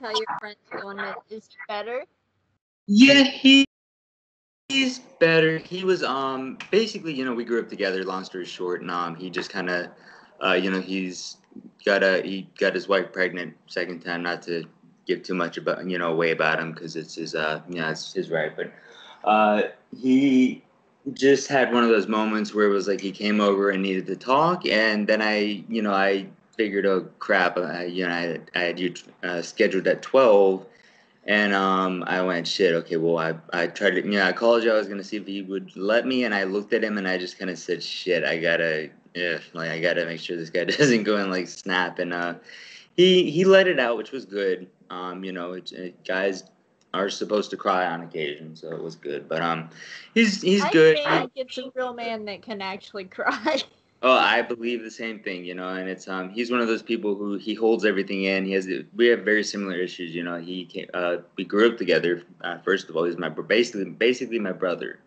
how your friend's doing. Is he better? Yeah, he's better. He was basically, we grew up together. Long story short, and he just kind of, he got his wife pregnant second time. Not to give too much about away about him because it's his it's his right, but he just had one of those moments where it was like he came over and needed to talk, and then I figured, oh crap, I had you scheduled at 12. And I went, shit, okay, well, I tried to, I called you, I was gonna see if he would let me, and I looked at him and I just kind of said, shit, I gotta make sure this guy doesn't go and like snap, and he let it out, which was good. Guys are supposed to cry on occasion, so it was good. But he's good. I think it's a real man that can actually cry. Oh, I believe the same thing, and it's he's one of those people who he holds everything in. We have very similar issues, we grew up together. First of all, he's basically my brother.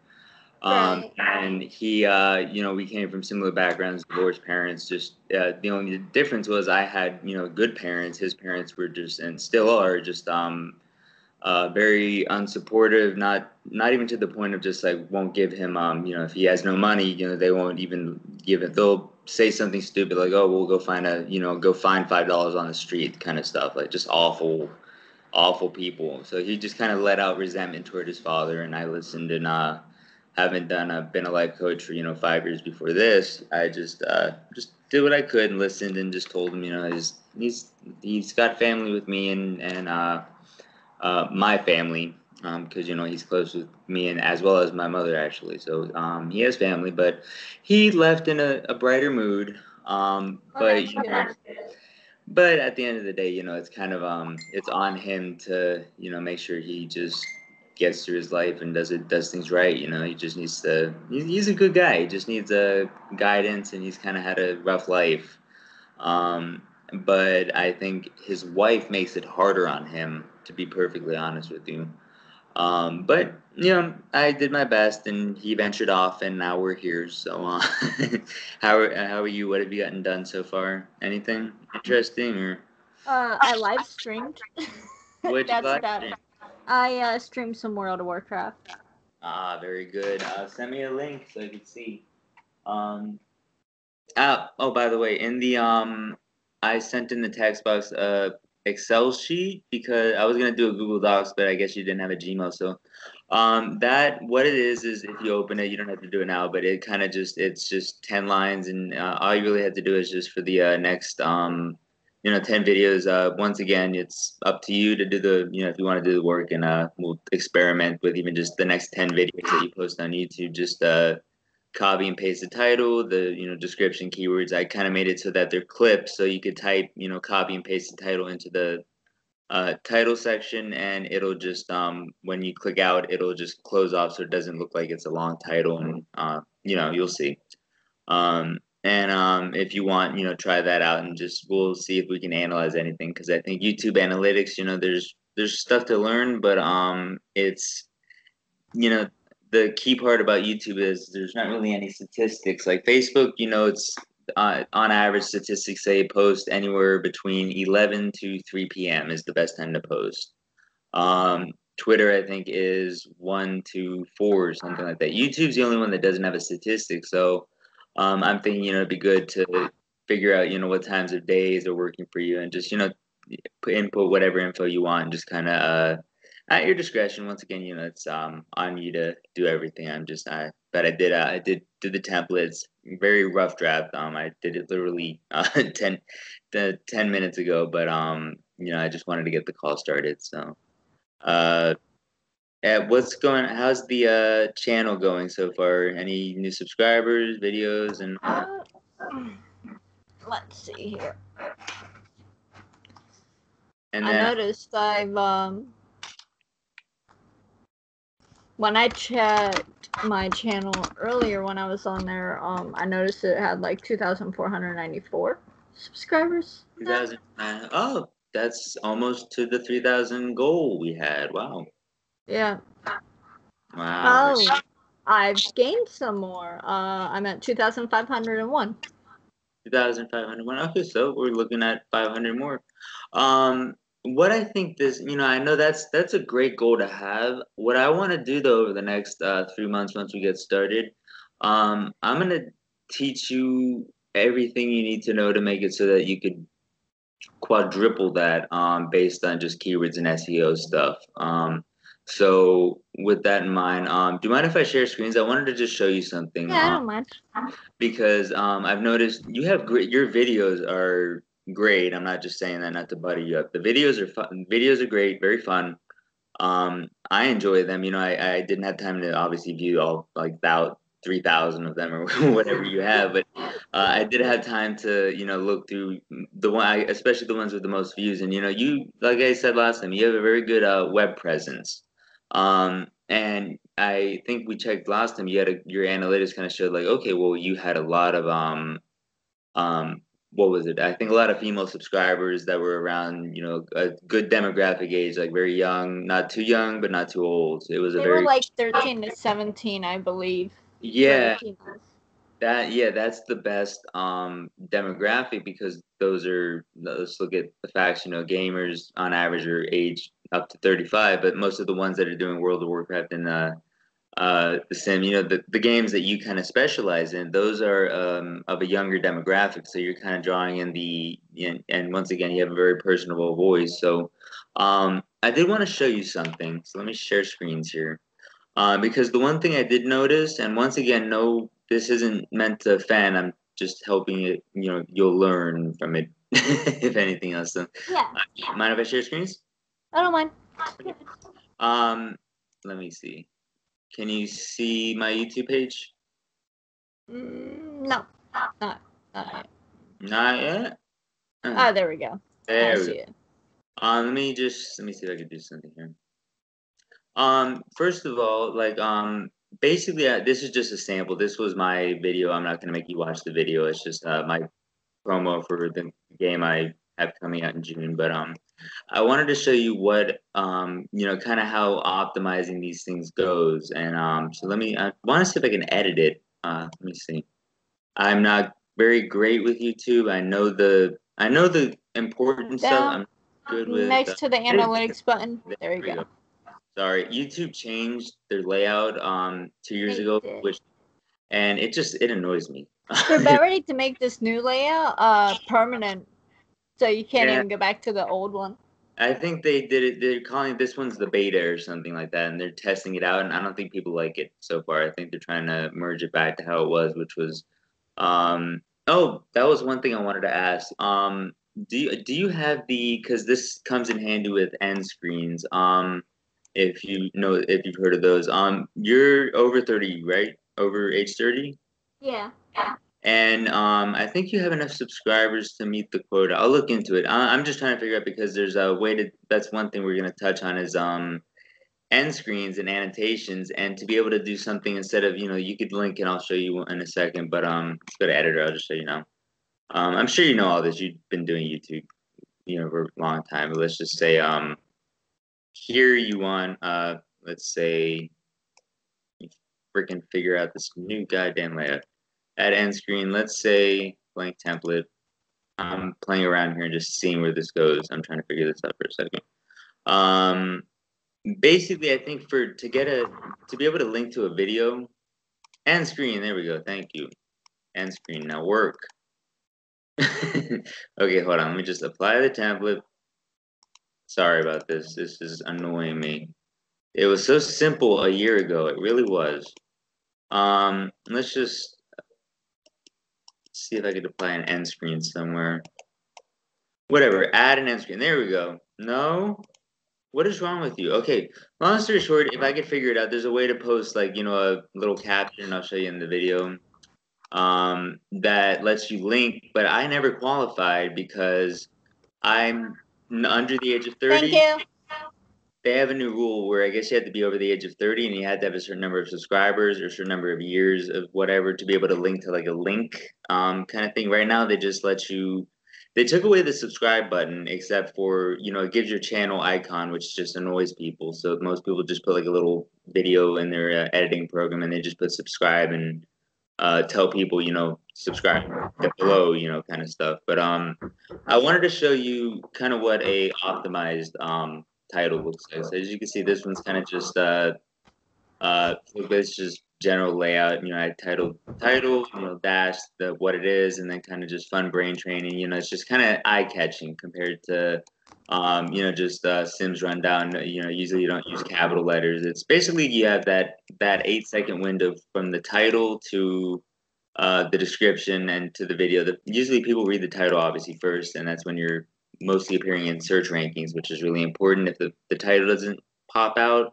Right. And he, we came from similar backgrounds, divorced parents. Just the only difference was I had, good parents. His parents were just, and still are, just very unsupportive. Not even to the point of just like won't give him, if he has no money, they won't even give it. They'll say something stupid like, oh, we'll go find go find $5 on the street, kind of stuff. Like just awful people. So he just kind of let out resentment toward his father, and I listened, and haven't been a life coach for 5 years before this. I just did what I could and listened and just told him, he's got family with me and my family, because he's close with me and as well as my mother actually. So he has family, but he left in a brighter mood. But but at the end of the day, it's kind of it's on him to make sure he just gets through his life and does things right. He just needs to. He's a good guy. He just needs guidance, and he's kind of had a rough life. But I think his wife makes it harder on him, to be perfectly honest with you. But I did my best, and he ventured off, and now we're here. So, how are you? What have you gotten done so far? Anything interesting or? I live streamed. What you That's like? about it. I streamed some World of Warcraft. Ah, very good. Send me a link so I can see. Um, oh, by the way, in the I sent in the text box Excel sheet because I was gonna do a Google Docs, but I guess you didn't have a Gmail. So, that what it is if you open it, you don't have to do it now, but it kind of it's just 10 lines, and all you really have to do is just for the next 10 videos. Once again, it's up to you to do if you want to do the work, and we'll experiment with even just the next 10 videos that you post on YouTube. Just copy and paste the title, the description, keywords. I kind of made it so that they're clips, so you could type copy and paste the title into the title section, and it'll just when you click out, it'll just close off, so it doesn't look like it's a long title, and you'll see. And if you want, try that out, and just we'll see if we can analyze anything, because I think YouTube analytics, there's stuff to learn, but it's the key part about YouTube is there's not really any statistics. Like Facebook, it's on average statistics say post anywhere between 11 to 3 p.m. is the best time to post. Twitter, I think, is 1 to 4 or something like that. YouTube's the only one that doesn't have a statistic. So I'm thinking, it'd be good to figure out, what times of days are working for you, and just, input whatever info you want, and just kind of at your discretion. Once again, it's on you to do everything. But I did do the templates. Very rough draft. I did it literally 10 minutes ago, but I just wanted to get the call started. So, how's the channel going so far? Any new subscribers, videos, and? Let's see here. And I noticed I've when I checked my channel earlier when I was on there, I noticed it had like 2,494 subscribers. 2,000. Oh, that's almost to the 3,000 goal we had. Wow. Yeah. Wow. Oh, I've gained some more. I'm at 2,501. 2,501. Okay, so we're looking at 500 more. what I think I know that's a great goal to have. What I want to do though over the next 3 months once we get started, I'm gonna teach you everything you need to know to make it so that you could quadruple that based on just keywords and SEO stuff. So with that in mind, do you mind if I share screens? I wanted to just show you something. Yeah, I don't mind. Because I've noticed you have great. Your videos are great. I'm not just saying that not to butter you up. The videos are fun. Videos are great, very fun. I enjoy them. I didn't have time to obviously view all like about 3,000 of them or whatever you have, but I did have time to look through especially the ones with the most views. And you like I said last time, you have a very good web presence. And I think we checked last time. Your analytics kind of showed like, okay, well, you had a lot of um what was it? I think a lot of female subscribers that were around, a good demographic age, like very young, not too young, but not too old. It was a They were very like 13 to 17, I believe, for the yeah, females. that's the best demographic because those are let's look at the facts, gamers on average are age up to 35, but most of the ones that are doing World of Warcraft and the sim, the games that you kind of specialize in, those are of a younger demographic. So you're kind of drawing in and once again, you have a very personable voice. So I did want to show you something. So let me share screens here. Because the one thing I did notice, and once again, no, this isn't meant to offend. I'm just helping it. You'll learn from it, if anything else. So, Yeah, mind if I share screens? I don't mind. Um, let me see. Can you see my YouTube page? No, not yet. Not yet. Oh, there we go. I There we go. see it. Let me see if I can do something here. First of all, like basically, this is just a sample. This was my video. I'm not gonna make you watch the video. It's just my promo for the game I have coming out in June. But I wanted to show you what kind of how optimizing these things goes. And so I want to see if I can edit it. Let me see. I'm not very great with YouTube. I know the important stuff. Down I'm good with. next to the analytics button. There you we go. go. Sorry, YouTube changed their layout 2 years They ago, did. and it annoys me. They're about ready to make this new layout permanent, so you can't Yeah, even go back to the old one. I think they did it. They're calling this one's the beta or something like that, and they're testing it out. And I don't think people like it so far. I think they're trying to merge it back to how it was, which was. Oh, that was one thing I wanted to ask. Do you have because this comes in handy with end screens. If you've heard of those. You're over 30, right? Over age 30? Yeah. And I think you have enough subscribers to meet the quota. I'll look into it. I'm just trying to figure out because there's a way to. That's one thing we're gonna touch on is end screens and annotations, and to be able to do something instead of you could link and I'll show you in a second. But let's go to editor. I'll just show you now. I'm sure you know all this. You've been doing YouTube for a long time. But let's just say here you want let's say you freaking figure out this new goddamn layout. At end screen, let's say blank template. I'm playing around here and just seeing where this goes. I'm trying to figure this out for a second. Basically, I think to be able to link to a video, end screen. There we go. Thank you. End screen. Now work. Okay, hold on. Let me just apply the template. Sorry about this. This is annoying me. It was so simple a year ago. It really was. Let's just see if I could apply an end screen somewhere. Whatever, add an end screen. There we go. No? What is wrong with you? Okay, long story short, if I could figure it out, there's a way to post like, a little caption, I'll show you in the video, that lets you link, but I never qualified because I'm under the age of Thank 30. you. They have a new rule where I guess you have to be over the age of 30 and you had to have a certain number of subscribers or a certain number of years of whatever to be able to link to like a link kind of thing. Right now, they just let you. They took away the subscribe button except for it gives your channel icon, which just annoys people. So most people just put like a little video in their editing program and they just put subscribe and tell people, subscribe below, kind of stuff. But I wanted to show you kind of what a optimized title looks like. So as you can see, this one's kind of just it's just general layout. I title, dash what it is, and then kind of just fun brain training. It's just kind of eye catching compared to just Sims rundown. Usually you don't use capital letters. It's basically you have that 8-second window from the title to the description and to the video. Usually people read the title obviously first, and that's when you're mostly appearing in search rankings, which is really important. If the title doesn't pop out,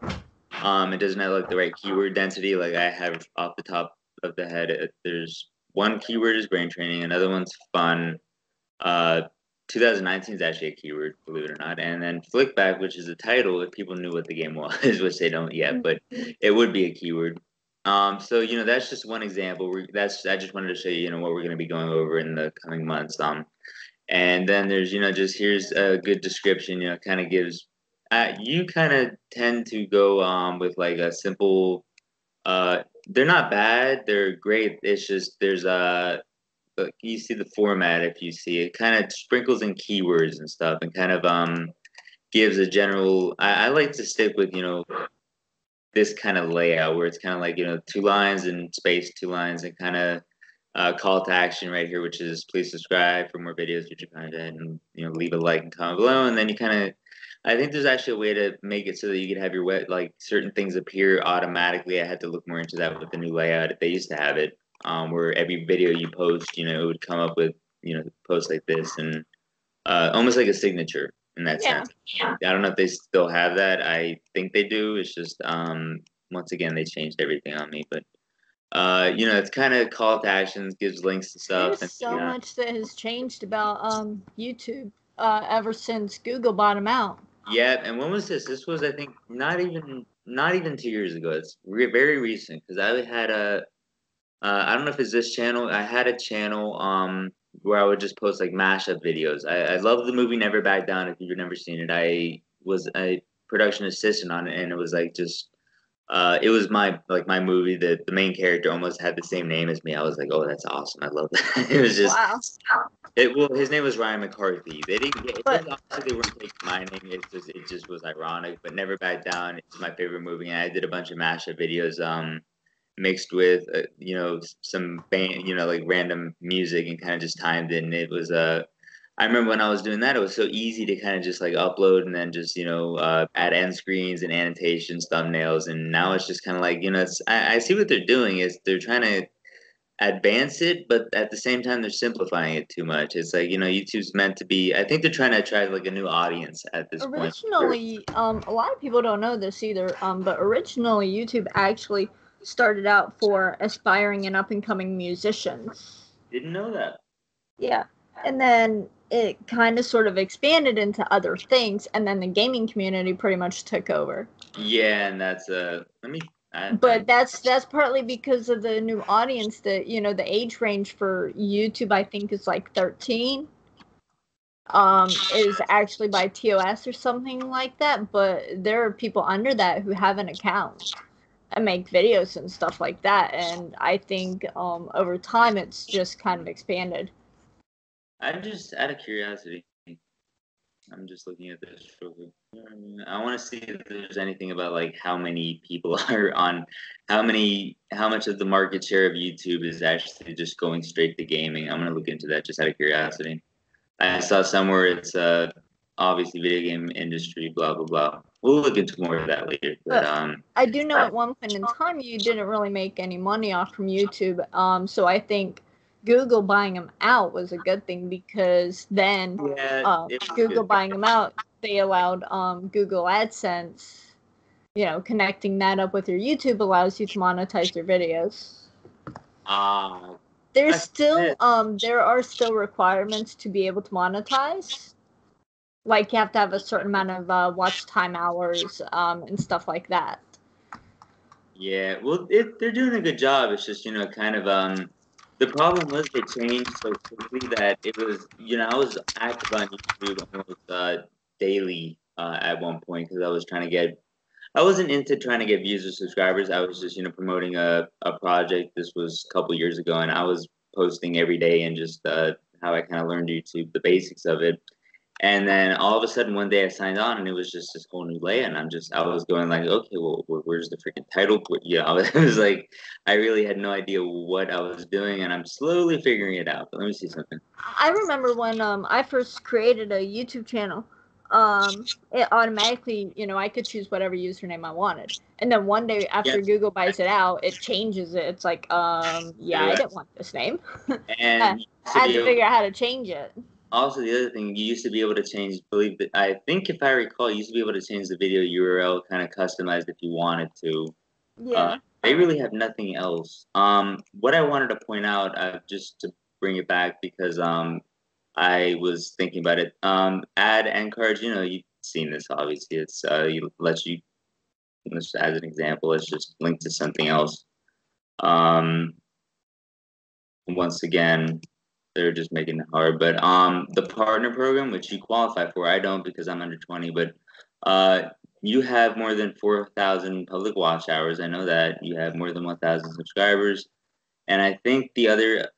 it doesn't have like the right keyword density. Like I have off the top of the head, there's one keyword is brain training, another one's fun. 2019 is actually a keyword, believe it or not. And then Flickback, which is a title, if people knew what the game was, which they don't yet, but it would be a keyword. So that's just one example. I just wanted to show you, what we're going to be going over in the coming months. And then there's, just here's a good description. Kind of gives. You kind of tend to go with like a simple. They're not bad. They're great. It's just there's you see the format if you see it kind of sprinkles in keywords and stuff and kind of gives a general. I like to stick with this kind of layout where it's kind of like 2 lines and space 2 lines and kind of call to action right here, which is please subscribe for more videos, future content, and leave a like and comment below. And then you kind of, I think there's actually a way to make it so that you could have your certain things appear automatically. I had to look more into that with the new layout. They used to have it where every video you post, it would come up with post like this and almost like a signature in that sense. I don't know if they still have that. I think they do. It's just once again they changed everything on me, but it's kind of call to actions, gives links to stuff. There's so much that has changed about YouTube ever since Google bought them out. Yeah, and when was this? This was, I think, not even 2 years ago. It's very recent because I had I don't know if it's this channel. I had a channel where I would just post like mashup videos. I love the movie Never Back Down. If you've never seen it, I was a production assistant on it, and it was like just it was my movie. The main character almost had the same name as me. I was like, oh, that's awesome. I love that. It was just wow. Well, his name was Ryan McCarthy. They didn't. Obviously, they weren't taking my name. It just was ironic. But Never Back Down. It's my favorite movie, and I did a bunch of mashup videos. Mixed with some band, like random music and kind of just timed it. And it was I remember when I was doing that, it was so easy to kind of just like upload and then just add end screens and annotations, thumbnails. And now it's just kind of like I see what they're doing is they're trying to advance it, but at the same time they're simplifying it too much. It's like YouTube's meant to be. I think they're trying to attract like a new audience at this point. Originally, a lot of people don't know this either. But originally YouTube actually started out for aspiring and up-and-coming musicians. Didn't know that. Yeah, and then it kind of sort of expanded into other things, and then the gaming community pretty much took over. Yeah, and that's but that's partly because of the new audience that the age range for YouTube I think is like 13. Is actually by TOS or something like that, but there are people under that who have an account and make videos and stuff like that, and I think over time it's just kind of expanded. I'm just out of curiosity. I'm just looking at this real quick. I want to see if there's anything about like how many people are on, how much of the market share of YouTube is actually just going straight to gaming. I'm gonna look into that just out of curiosity. I saw somewhere it's obviously video game industry, blah blah blah. We'll look into more of that later. But I do know at one point in time you didn't really make any money off from YouTube. So I think Google buying them out was a good thing because then Google buying them out, they allowed Google AdSense, connecting that up with your YouTube allows you to monetize your videos. There's still there are still requirements to be able to monetize. Like you have to have a certain amount of watch time hours and stuff like that. Yeah, well, they're doing a good job. It's just kind of the problem was they changed so quickly that it was I was active on YouTube almost daily at one point because I was I wasn't into trying to get views or subscribers. I was just, you know, promoting a project. This was a couple years ago, and I was posting every day and just how I kind of learned YouTube, the basics of it. And then all of a sudden, one day I signed on, and it was just this whole new layout. And I was going like, okay, well, where's the freaking title? Yeah, I was like, I really had no idea what I was doing, and I'm slowly figuring it out. But let me see something. I remember when I first created a YouTube channel, it automatically, you know, I could choose whatever username I wanted. And then one day after Google buys it out, it changes it. It's like, yeah, I didn't want this name. And I had to figure out how to change it. Also, the other thing, you used to be able to change, I think if I recall, you used to be able to change the video URL kind of customized if you wanted to. Yeah. They really have nothing else. What I wanted to point out, just to bring it back, because I was thinking about it. Add end cards, you know, you've seen this obviously. It's lets you, as an example, let's just link to something else. Once again, they're just making it hard. But the partner program, which you qualify for, I don't because I'm under 20, but you have more than 4,000 public watch hours. I know that. You have more than 1,000 subscribers. And I think the other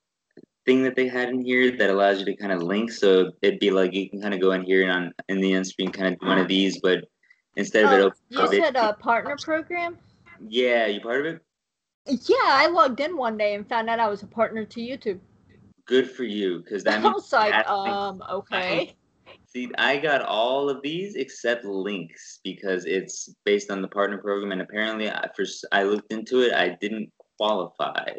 thing that they had in here that allows you to kind of link, so it'd be like you can kind of go in here and in the end screen kind of do one of these, but instead of it, you said a partner program? Yeah, you part of it? Yeah, I logged in one day and found out I was a partner to YouTube. Good for you, because that means I was like, okay. See, I got all of these except links because it's based on the partner program, and apparently, I looked into it, I didn't qualify.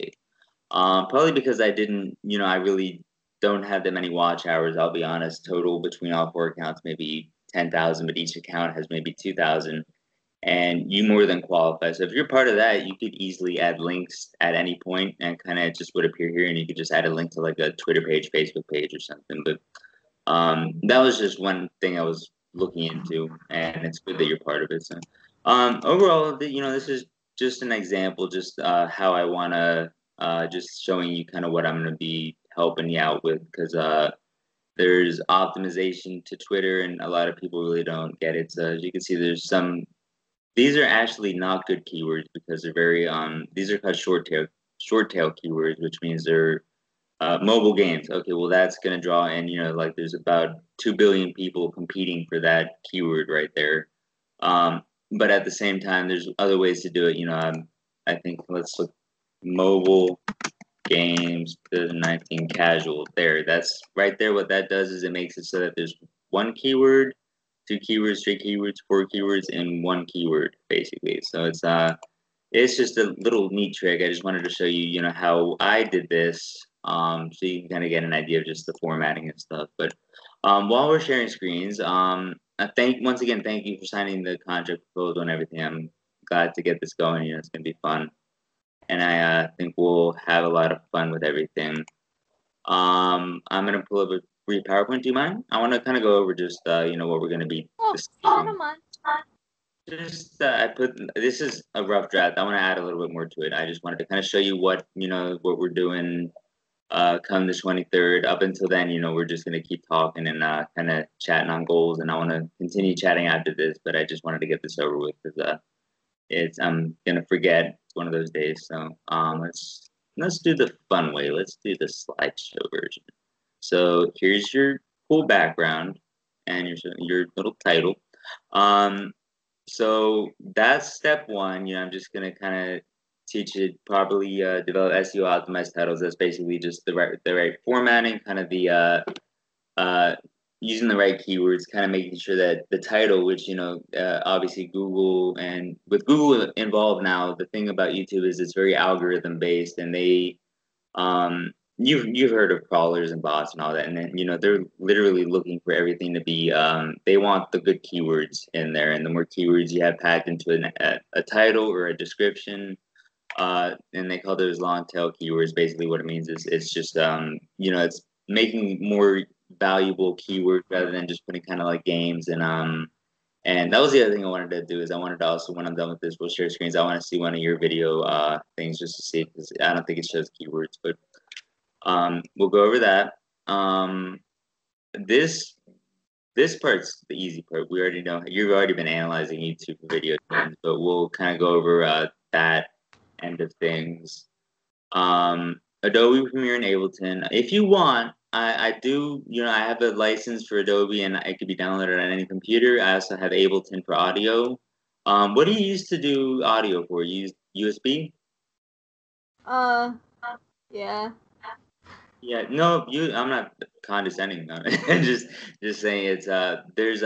Probably because I didn't, you know, I really don't have that many watch hours. I'll be honest. Total between all 4 accounts, maybe 10,000, but each account has maybe 2,000, and you more than qualify. So if you're part of that, you could easily add links at any point, and kind of just would appear here, and you could just add a link to like a Twitter page, Facebook page, or something. But that was just one thing I was looking into, and it's good that you're part of it. So, overall, you know, this is just an example, just how I want to, just showing you kind of what I'm going to be helping you out with, because there's optimization to Twitter, and a lot of people really don't get it. So as you can see, these are actually not good keywords because they're very, these are called short tail keywords, which means they're mobile games. Okay, well, that's going to draw in, you know, like there's about 2 billion people competing for that keyword right there. But at the same time, there's other ways to do it. You know, I think let's look mobile games 2019 casual. There, that's right there. What that does is it makes it so that there's one keyword, 2 keywords, 3 keywords, 4 keywords, and 1 keyword basically. So it's just a little neat trick. I just wanted to show you, you know, how I did this, so you can kind of get an idea of just the formatting and stuff. But while we're sharing screens, once again, thank you for signing the contract proposal and everything. I'm glad to get this going. You know, it's gonna be fun, and I think we'll have a lot of fun with everything. I'm gonna pull up a brief PowerPoint. Do you mind? I want to kind of go over just you know, what we're gonna be discussing. I don't mind. Just this is a rough draft. I want to add a little bit more to it. I just wanted to kind of show you what, you know, what we're doing come the 23rd. Up until then, you know, we're just going to keep talking and kind of chatting on goals, and I want to continue chatting after this, but I just wanted to get this over with because I'm going to forget. It's one of those days. So let's do the fun way. Let's do the slideshow version. So here's your cool background and your little title. So that's step 1. You know, I'm just gonna kind of teach you properly develop SEO optimized titles. That's basically just the right formatting, kind of the using the right keywords, kind of making sure that the title, which, you know, obviously Google, and with Google involved now, the thing about YouTube is it's very algorithm based, and they you've heard of crawlers and bots and all that, and then, you know, they're literally looking for everything to be they want the good keywords in there, and the more keywords you have packed into a title or a description, and they call those long tail keywords. Basically what it means is it's just you know, it's making more valuable keywords rather than just putting kind of like games. And that was the other thing I wanted to do, is I wanted to also, when I'm done with this, we'll share screens, I want to see one of your video things just to see, because I don't think it shows keywords, but we'll go over that. This this part's the easy part. We already know you've already been analyzing YouTube for video trends, but we'll kind of go over that end of things. Adobe Premiere and Ableton. If you want, I do, I have a license for Adobe and it could be downloaded on any computer. I also have Ableton for audio. What do you use to do audio for? You use USB? Yeah. Yeah, no, I'm not condescending. No. just saying it's there's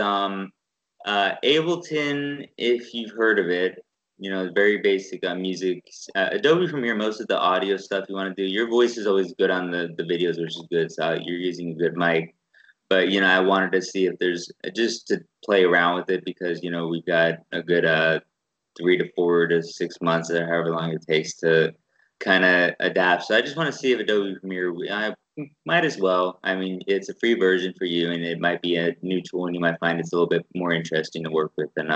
Ableton, if you've heard of it, very basic music. Adobe Premiere, most of the audio stuff you want to do. Your voice is always good on the videos, which is good. So you're using a good mic. But I wanted to see if there's just to play around with it because we've got a good 3 to 4 to 6 months or however long it takes to kind of adapt. So I just want to see if Adobe Premiere, I might as well. I mean, it's a free version for you, and it might be a new tool, and you might find it's a little bit more interesting to work with than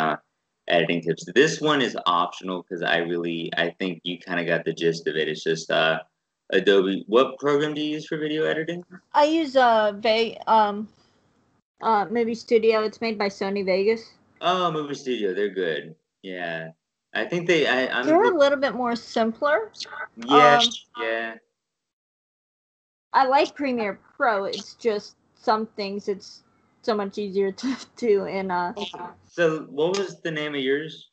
editing tips. This one is optional because I think you kind of got the gist of it. It's just Adobe. What program do you use for video editing? I use Movie Studio. It's made by Sony Vegas. Oh, Movie Studio. They're good. Yeah. I think they're a little bit more simpler. Yeah, yeah. I like Premiere Pro. It's just some things it's so much easier to do in So what was the name of yours?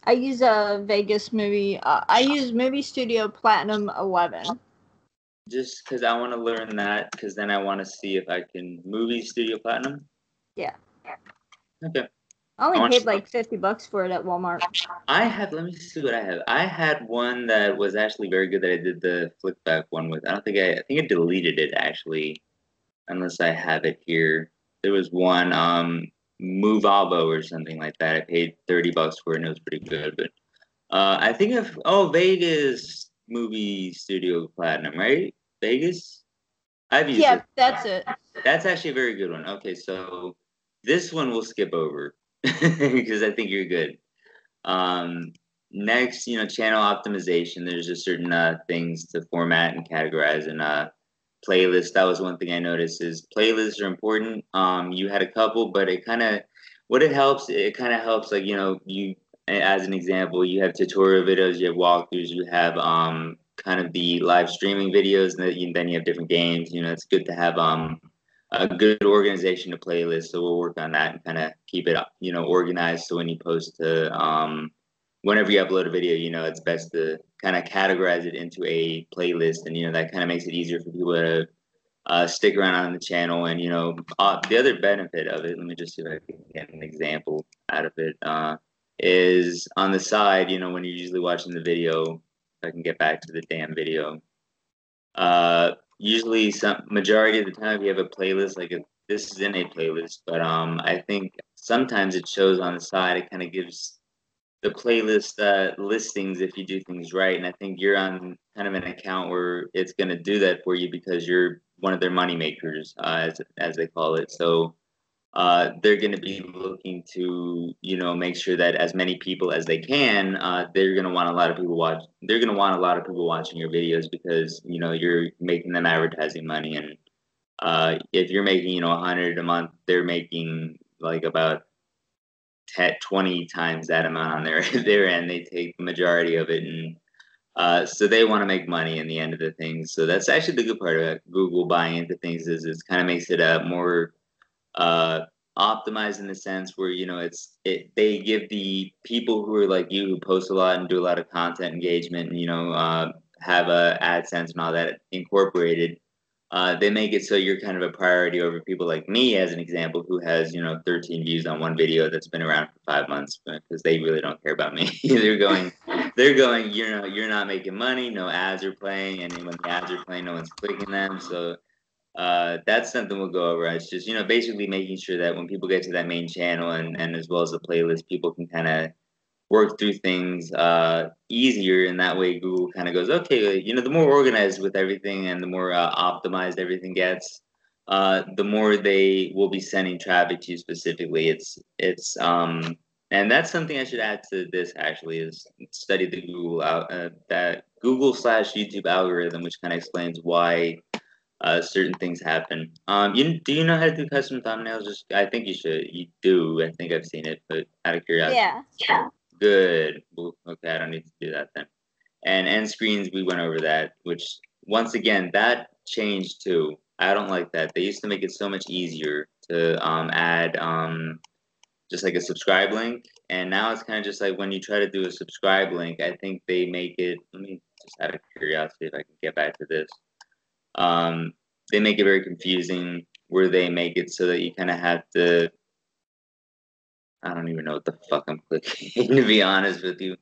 I use a Vegas movie. I use Movie Studio Platinum 11. Just because I want to learn that, because then I want to see if I can Movie Studio Platinum. Yeah. Okay. I only paid like $50 for it at Walmart. Let me see what I have. I had one that was actually very good that I did the flickback one with. I think I deleted it actually, unless I have it here. There was one, Move Albo or something like that. I paid $30 for it and it was pretty good. But I think Vegas Movie Studio Platinum, right? Vegas? I've used it. Yeah, that's it. That's actually a very good one. Okay, so this one we'll skip over because I think you're good. Next, channel optimization. There's just certain things to format and categorize in playlists. That was one thing I noticed is playlists are important. You had a couple, but it kind of helps like you as an example, you have tutorial videos, you have walkthroughs, you have kind of the live streaming videos, and then you have different games. It's good to have a good organization of playlists. So we'll work on that and kind of keep it organized. So when you post to whenever you upload a video, it's best to kind of categorize it into a playlist, and that kind of makes it easier for people to stick around on the channel. And the other benefit of it, let me just see if I can get an example out of it, is on the side, when you're usually watching the video, if I can get back to the damn video, usually some majority of the time if you have a playlist, like this is in a playlist, but I think sometimes it shows on the side, it kind of gives the playlist listings if you do things right. And I think you're on kind of an account where it's going to do that for you because you're one of their money makers, as they call it. So they're going to be looking to make sure that as many people as they can, they're going to want a lot of people watch. They're going to want a lot of people watching your videos because you're making them advertising money. And if you're making 100 a month, they're making like about 20 times that amount on their end. They take the majority of it, and so they want to make money in the end of the thing. So that's actually the good part of Google buying into things is it kind of makes it more optimized in the sense where they give the people who are like you who post a lot and do a lot of content engagement and have AdSense and all that incorporated. They make it so you're kind of a priority over people like me, as an example, who has 13 views on one video that's been around for 5 months because they really don't care about me. they're going, you're not making money, no ads are playing, and when the ads are playing, no one's clicking them. So that's something we'll go over. It's just basically making sure that when people get to that main channel and as well as the playlist, people can kind of work through things easier, and that way Google kind of goes, okay, the more organized with everything and the more optimized everything gets, the more they will be sending traffic to you specifically. It's and that's something I should add to this actually is study the that Google/YouTube algorithm, which kind of explains why certain things happen. Do you know how to do custom thumbnails? I think you should. You do. I think I've seen it, but out of curiosity. Yeah. Good. Well, okay, I don't need to do that then. And end screens, we went over that, which once again, that changed too. I don't like that. They used to make it so much easier to add just like a subscribe link, and now it's kind of just like when you try to do a subscribe link, I think they make it. Let me just out of curiosity if I can get back to this. They make it very confusing where they make it so that you kind of have to. I don't even know what the fuck I'm clicking, to be honest with you.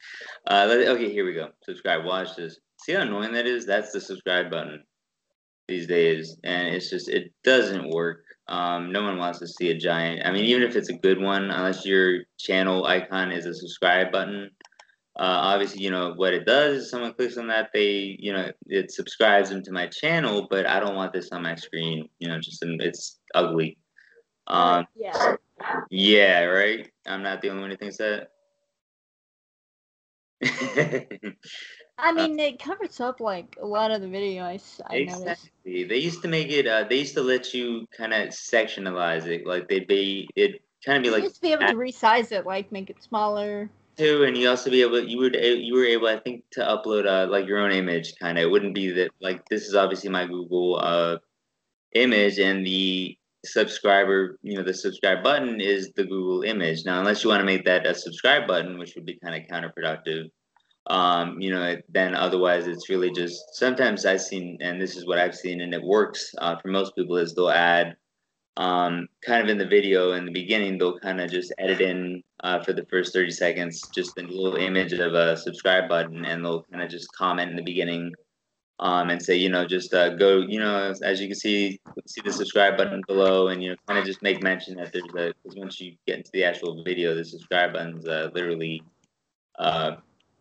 Okay, here we go. Subscribe. Watch this. See how annoying that is? That's the subscribe button these days, and it's just, it doesn't work. No one wants to see a giant. I mean, even if it's a good one, unless your channel icon is a subscribe button, obviously, you know, what it does is someone clicks on that, it subscribes them to my channel, but I don't want this on my screen. You know, it's ugly. Yeah. Yeah, right? I'm not the only one who thinks that. I mean, it covers up like a lot of the video. I noticed. Exactly. They used to make it. They used to let you kind of sectionalize it. Like it kind of be like. You used to be able to resize it, like make it smaller. Too, and you also be able. You were able, I think, to upload like your own image. Kind of. It wouldn't be that like this is obviously my Google image, and the subscriber, the subscribe button is the Google image. Now, unless you want to make that a subscribe button, which would be kind of counterproductive. Then otherwise it's really just, sometimes I've seen, and this is what I've seen, and it works for most people, is they'll add kind of in the video in the beginning, they'll kind of just edit in for the first 30 seconds, just a little image of a subscribe button, and they'll kind of just comment in the beginning and say, just go, as you can see the subscribe button below, and, kind of just make mention that because once you get into the actual video, the subscribe button's literally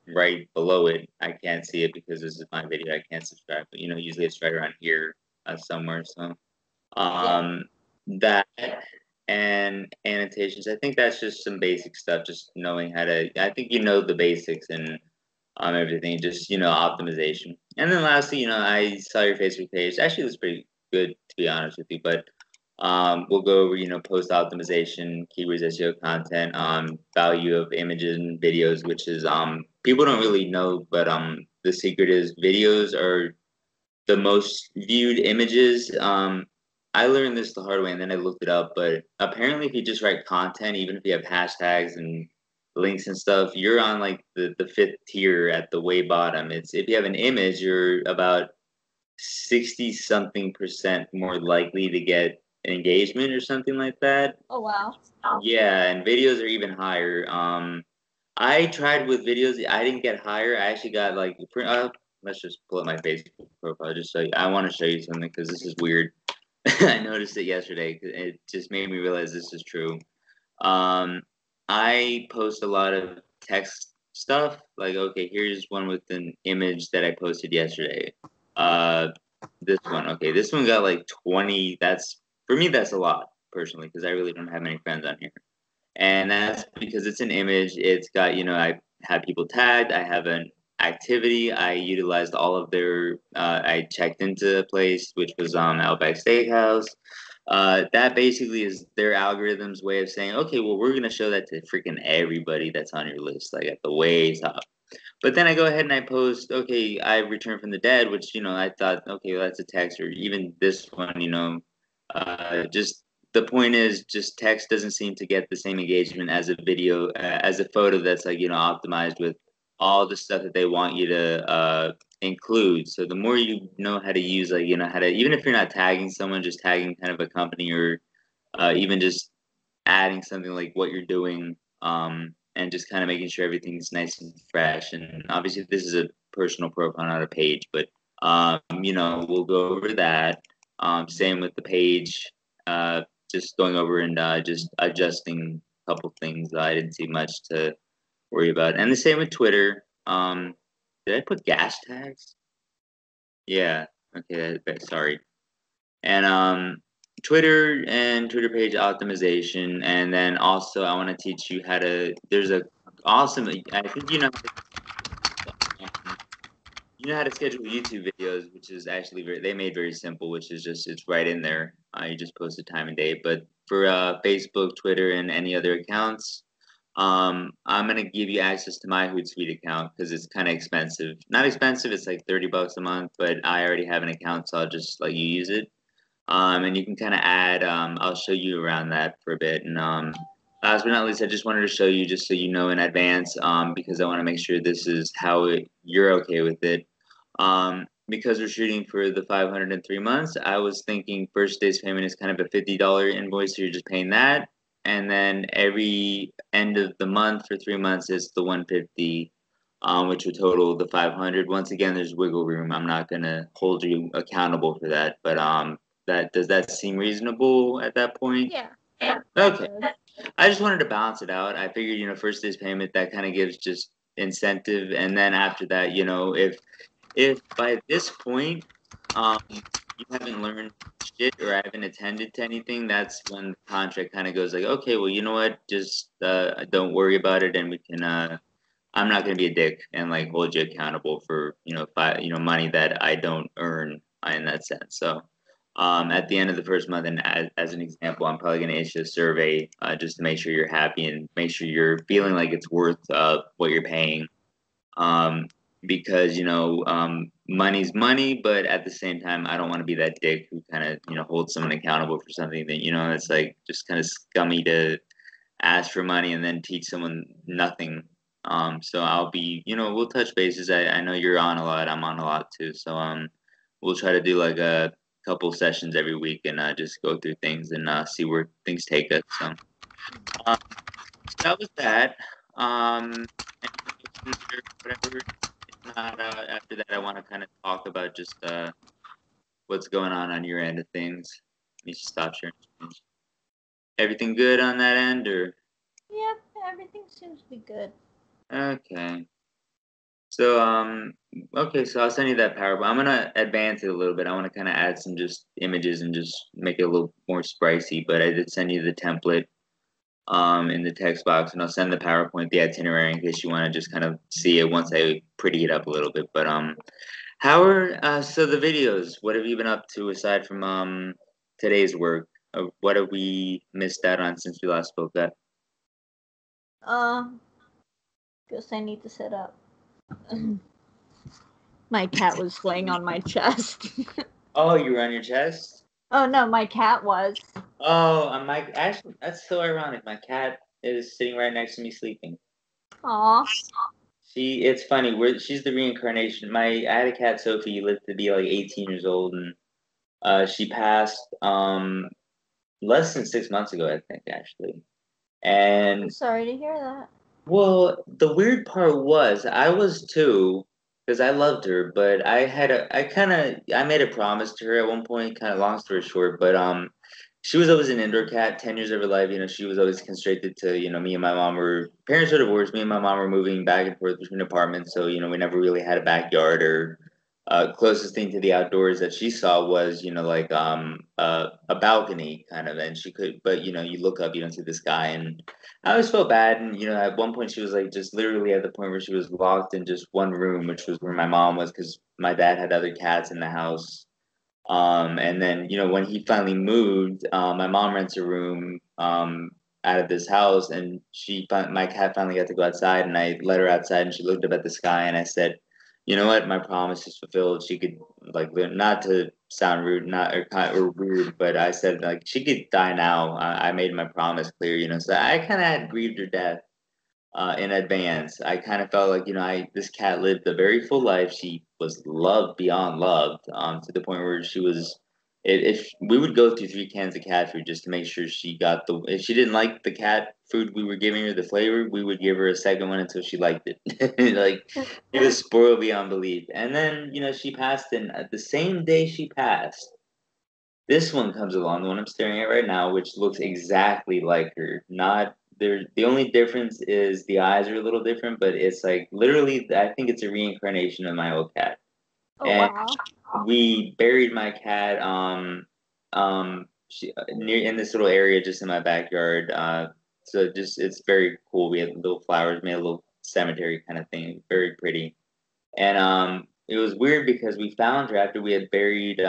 right below it. I can't see it because this is my video. I can't subscribe, but usually it's right around here somewhere. So that and annotations. I think that's just some basic stuff. Just knowing how to. I think the basics and everything. Just optimization. And then lastly, I saw your Facebook page. Actually, it was pretty good, to be honest with you. But we'll go over, post optimization, keywords, SEO content, value of images and videos, which is people don't really know, but the secret is videos are the most viewed images. I learned this the hard way, and then I looked it up, but apparently if you just write content, even if you have hashtags and links and stuff, you're on like the fifth tier at the way bottom. It's if you have an image, you're about 60-something% more likely to get engagement or something like that. Oh wow. Yeah, and videos are even higher. I tried with videos, I didn't get higher. I actually got like let's just pull up my Facebook profile just so I want to show you something because this is weird. I noticed it yesterday. It just made me realize this is true. I post a lot of text stuff. Like, okay, here's one with an image that I posted yesterday. This one, okay, this one got like 20. For me, that's a lot personally because I really don't have many friends on here, and that's because it's an image. It's got, I have people tagged. I have an activity. I utilized all of their. I checked into a place which was Outback Steakhouse. That basically is their algorithm's way of saying, okay, well, we're gonna show that to freaking everybody that's on your list, like at the way top. But then I go ahead and I post, okay, I returned from the dead, which, I thought, okay, well, that's a text, or even this one, just the point is just text doesn't seem to get the same engagement as a video, as a photo that's like, optimized with all the stuff that they want you to include. So the more you know how to use, like, how to, even if you're not tagging someone, just tagging kind of a company or even just adding something like what you're doing, and just kind of making sure everything's nice and fresh. And obviously this is a personal profile, not a page, but we'll go over that. Same with the page, just going over and just adjusting a couple things. I didn't see much to worry about. And the same with Twitter. Did I put gas tags? Yeah. Okay. Sorry. And Twitter and Twitter page optimization, and then also I want to teach you how to. There's a awesome. I think you know how to schedule YouTube videos, which is actually they made very simple, which is just it's right in there. You just post the time and date. But for Facebook, Twitter, and any other accounts, I'm gonna give you access to my Hootsuite account because it's kind of expensive. Not expensive, it's like $30 a month, but I already have an account, so I'll just let you use it. And you can kind of add. I'll show you around that for a bit. And last but not least, I just wanted to show you just so you know in advance, because I want to make sure this is how you're okay with it. Because we're shooting for the 503 months, I was thinking first day's payment is kind of a $50 invoice, so you're just paying that, and then every end of the month for 3 months is the 150, which would total the 500. Once again, there's wiggle room. I'm not gonna hold you accountable for that, but does that seem reasonable at that point? Yeah. Okay. I just wanted to balance it out. I figured, first day's payment that kind of gives just incentive, and then after that, if by this point you haven't learned shit or haven't attended to anything, that's when the contract kind of goes like, okay, well, you know what, just don't worry about it, and we can. I'm not gonna be a dick and like hold you accountable for money that I don't earn in that sense. So. At the end of the first month, and as an example, I'm probably going to issue a survey just to make sure you're happy and make sure you're feeling like it's worth what you're paying. Because money's money, but at the same time, I don't want to be that dick who kind of holds someone accountable for something that it's like just kind of scummy to ask for money and then teach someone nothing. So I'll be we'll touch bases. I know you're on a lot. I'm on a lot too. So we'll try to do like a couple sessions every week and just go through things and see where things take us. So that was that. Whatever. If not, after that, I want to kind of talk about just what's going on your end of things. Let me stop sharing. Everything good on that end, or? Yep, everything seems to be good. Okay. So okay, so I'll send you that PowerPoint. I'm gonna advance it a little bit. I want to kind of add some just images and just make it a little more spricey. But I did send you the template in the text box, and I'll send the PowerPoint, the itinerary, in case you want to just kind of see it once I pretty it up a little bit. But how are so the videos? What have you been up to aside from today's work? What have we missed out on since we last spoke at? Guess I need to set up. My cat was laying on my chest. Oh, you were on your chest? Oh no, my cat was. Oh, actually, that's so ironic. My cat is sitting right next to me sleeping. Aw. It's funny. She's the reincarnation. I had a cat, Sophie, lived to be like 18 years old, and she passed less than 6 months ago, I think, actually. And I'm sorry to hear that. Well, the weird part was I was too, because I loved her, but I made a promise to her at one point, kind of long story short, but she was always an indoor cat, 10 years of her life, she was always constricted to, me and my mom were parents were divorced, me and my mom were moving back and forth between apartments, so we never really had a backyard or closest thing to the outdoors that she saw was like a balcony kind of, and she could, but you look up, you don't see the sky, and I always felt bad. And at one point she was like just literally at the point where she was locked in just one room, which was where my mom was, because my dad had other cats in the house. And then when he finally moved, my mom rents a room out of this house, and my cat finally got to go outside, and I let her outside, and she looked up at the sky, and I said, you know what, my promise is fulfilled. She could, like, not to sound rude, or weird, but I said, like, she could die now. I made my promise clear. So I kind of had grieved her death in advance. I kind of felt like this cat lived a very full life. She was loved beyond loved, to the point where she was. If we would go through 3 cans of cat food just to make sure she got if she didn't like the cat food we were giving her, the flavor, we would give her a second one until she liked it. Like, it was spoiled beyond belief. And then she passed, and the same day she passed, this one comes along, the one I'm staring at right now, which looks exactly like her. Not there. The only difference is the eyes are a little different, but it's like literally, I think it's a reincarnation of my old cat. Oh, and wow. We buried my cat near in this little area just in my backyard. So just it's very cool. We had little flowers, made a little cemetery kind of thing, very pretty. And it was weird because we found her after we had buried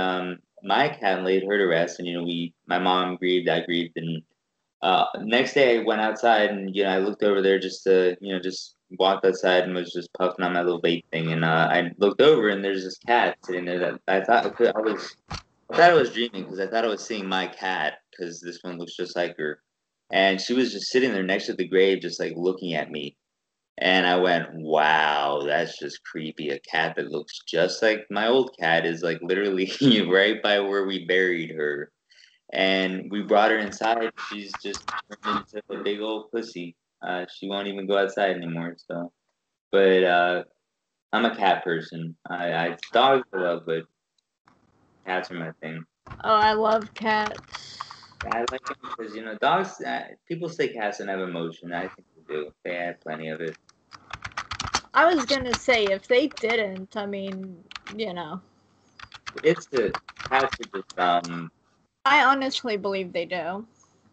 my cat and laid her to rest, and my mom grieved, I grieved, and next day I went outside and I looked over there just to just walked outside and was just puffing on my little vape thing, and I looked over and there's this cat sitting there that I thought I was dreaming because I thought I was seeing my cat because this one looks just like her, and she was just sitting there next to the grave, just like looking at me. And I went, wow, that's just creepy. A cat that looks just like my old cat is like literally right by where we buried her. And we brought her inside. She's just turned into a big old pussy. She won't even go outside anymore. So, but I'm a cat person. I dogs I love, but cats are my thing. Oh, I love cats. I like them because dogs. People say cats don't have emotion. I think they do. They have plenty of it. I was gonna say if they didn't, I mean, It's the cats are just I honestly believe they do.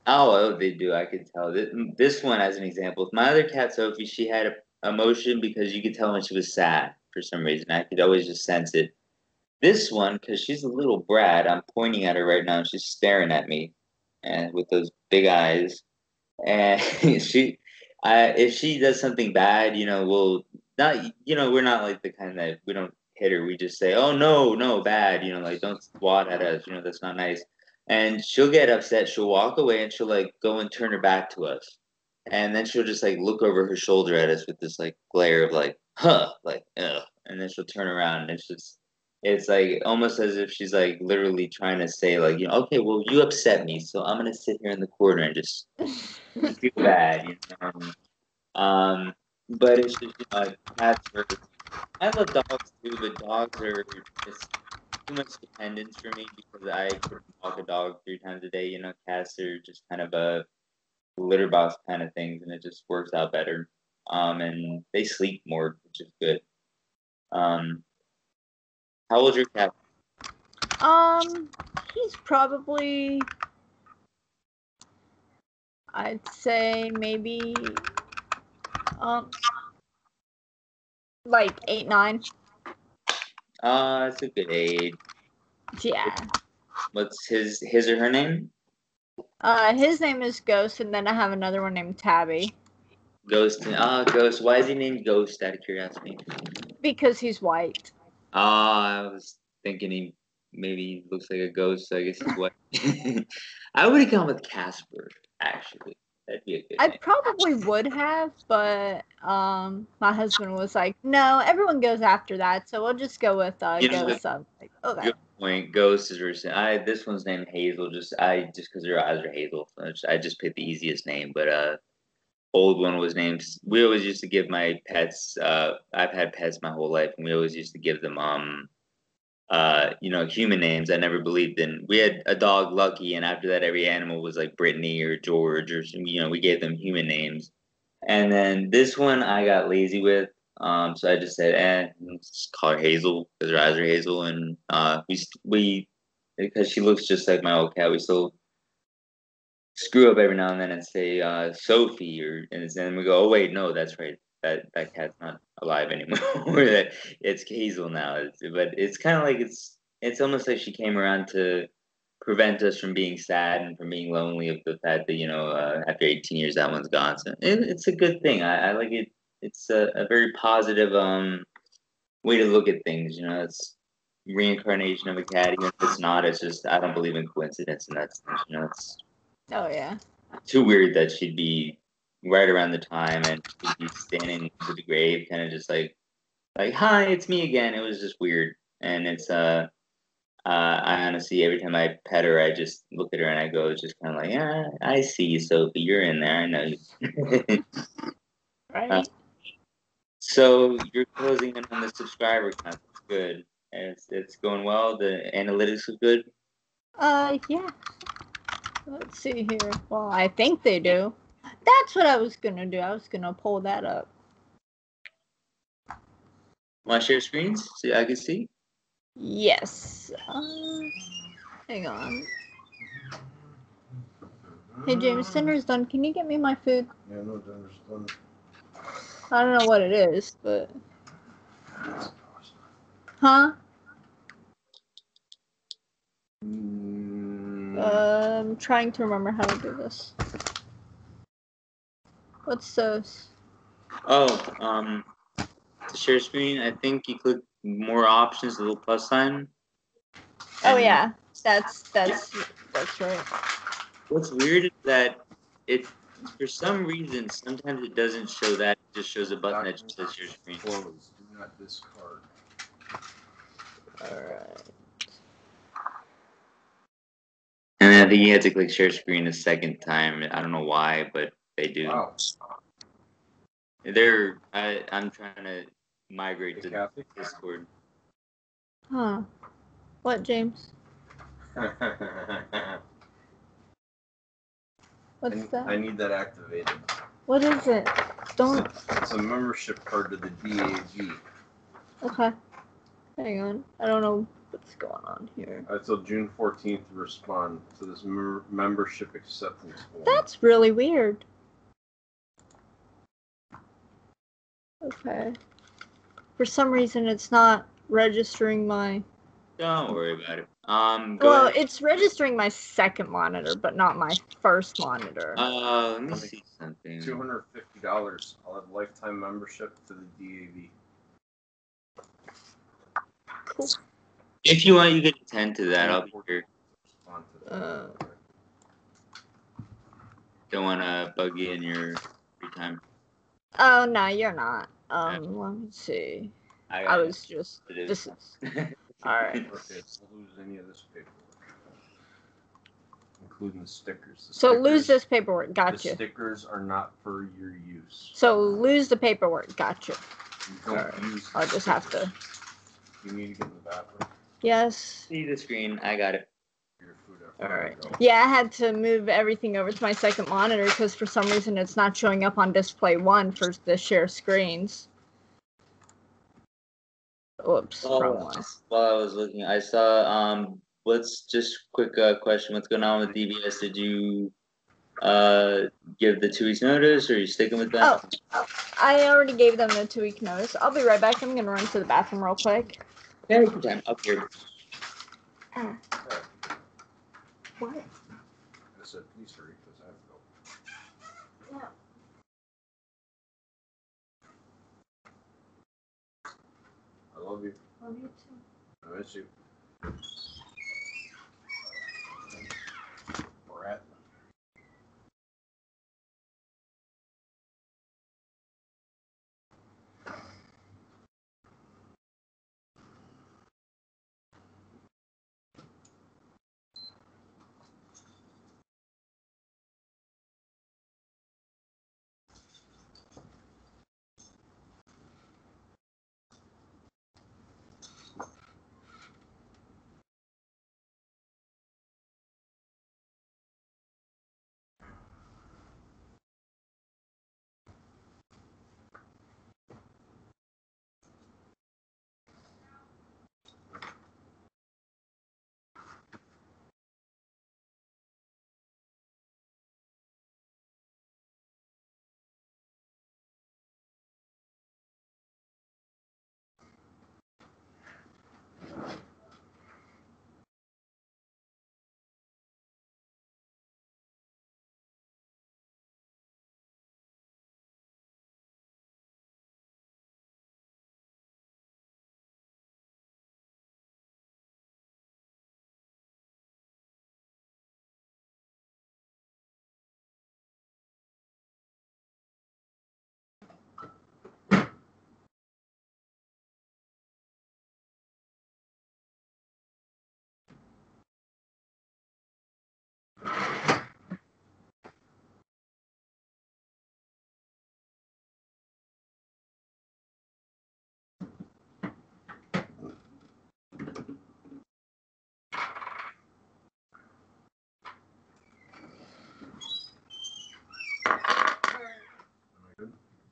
Oh, they do. I could tell. This one, as an example, my other cat Sophie, she had emotion because you could tell when she was sad for some reason. I could always just sense it. This one, because she's a little brat, I'm pointing at her right now, and she's staring at me, and with those big eyes. And if she does something bad, we'll not, we're not like the kind that we don't hit her. We just say, "Oh no, no, bad," like don't swat at us. That's not nice. And she'll get upset. She'll walk away and she'll like go and turn her back to us. And then she'll just like look over her shoulder at us with this like glare of like, huh, like, ugh. And then she'll turn around and it's like almost as if she's like literally trying to say like, okay, well, you upset me, so I'm gonna sit here in the corner and just feel bad. But it's just cats are. I love dogs too, but dogs are just too much dependence for me because I couldn't walk a dog 3 times a day. Cats are just kind of a litter box kind of things, and it just works out better. And they sleep more, which is good. How old's your cat? He's probably, I'd say maybe, like 8, 9. It's a good age. Yeah. What's his or her name? His name is Ghost, and then I have another one named Tabby. Ghost. Ghost. Why is he named Ghost? Out of curiosity. Because he's white. I was thinking he maybe looks like a ghost, so I guess he's white. I would have gone with Casper, actually. That'd be a good name. Probably would have, but my husband was like, "No, everyone goes after that, so we'll just go with Ghost." Like, okay. Good point. Ghost is recent. This one's named Hazel. Just because her eyes are hazel. I just picked the easiest name, but old one was named. We always used to give my pets. I've had pets my whole life, and we always used to give them human names. I never believed in. We had a dog, Lucky, and after that, every animal was like Brittany or George or we gave them human names. And then this one I got lazy with, so I just said, let's just call her Hazel because her eyes are hazel, and we because she looks just like my old cat, we still screw up every now and then and say Sophie, and then we go, oh wait, no, that's right. That cat's not alive anymore. That it's Hazel now. But it's kind of like it's almost like she came around to prevent us from being sad and from being lonely of the fact that after 18 years that one's gone. So it's a good thing. I like it. It's a very positive way to look at things. It's reincarnation of a cat. Even if it's not, it's just I don't believe in coincidence in that sense. It's oh yeah. Too weird that she'd be right around the time and she'd be standing to the grave, kind of just like, hi, it's me again. It was just weird, and it's I honestly every time I pet her, I just look at her and I go, it's just kind of like, yeah, I see you, Sophie. You're in there. I know you. Right. So you're closing in on the subscriber count. That's good. It's going well. The analytics are good. Yeah. Let's see here. Well, I think they do. That's what I was gonna do. I was gonna pull that up. Want to share screens so I can see? Yes. Hang on. Hey James, dinner's done. Can you get me my food? Yeah, no, dinner's done. I don't know what it is, but. Huh? I'm trying to remember how to do this. What's those? Oh, to share screen, I think you click more options, the little plus sign. Oh yeah, that's right. What's weird is that it, for some reason, sometimes it doesn't show that. It just shows a button that just says share screen. Close. Do not discard. All right. And then I think you had to click share screen a second time. I don't know why, but they do. Wow. I'm trying to migrate to Discord. Huh. What, James? What's that? I need that activated. What is it? Don't. It's a membership card to the DAV. Okay. Hang on. I don't know what's going on here. Until June 14th to respond to this membership acceptance form. That's really weird. Okay. For some reason, it's not registering my... Don't worry about it. Well, it's registering my second monitor, but not my first monitor. Let me see something. $250. I'll have lifetime membership to the DAV. Cool. If you want, you can attend to that. I'll be here. Don't want to bug you in your free time. Oh, no, you're not. Let me see. I was just... This is... Alright. Okay, so lose any of this paperwork. Including the stickers. So lose this paperwork. Gotcha. The stickers are not for your use. So lose the paperwork. Gotcha. You don't use I'll just have to... You need to get in the bathroom? Yes. See the screen. I got it. Alright. Yeah, I had to move everything over to my second monitor because for some reason it's not showing up on display 1 for the share screens. Oops. While I was looking, I saw, let's just quick question. What's going on with DBS? Did you give the 2 weeks notice, or are you sticking with that? Oh, I already gave them the 2-week notice. I'll be right back. I'm going to run to the bathroom real quick. Yeah, take your time. Up here. What? I said, please hurry, because I have to go. Yeah. I love you. Love you too. I miss you. Brat.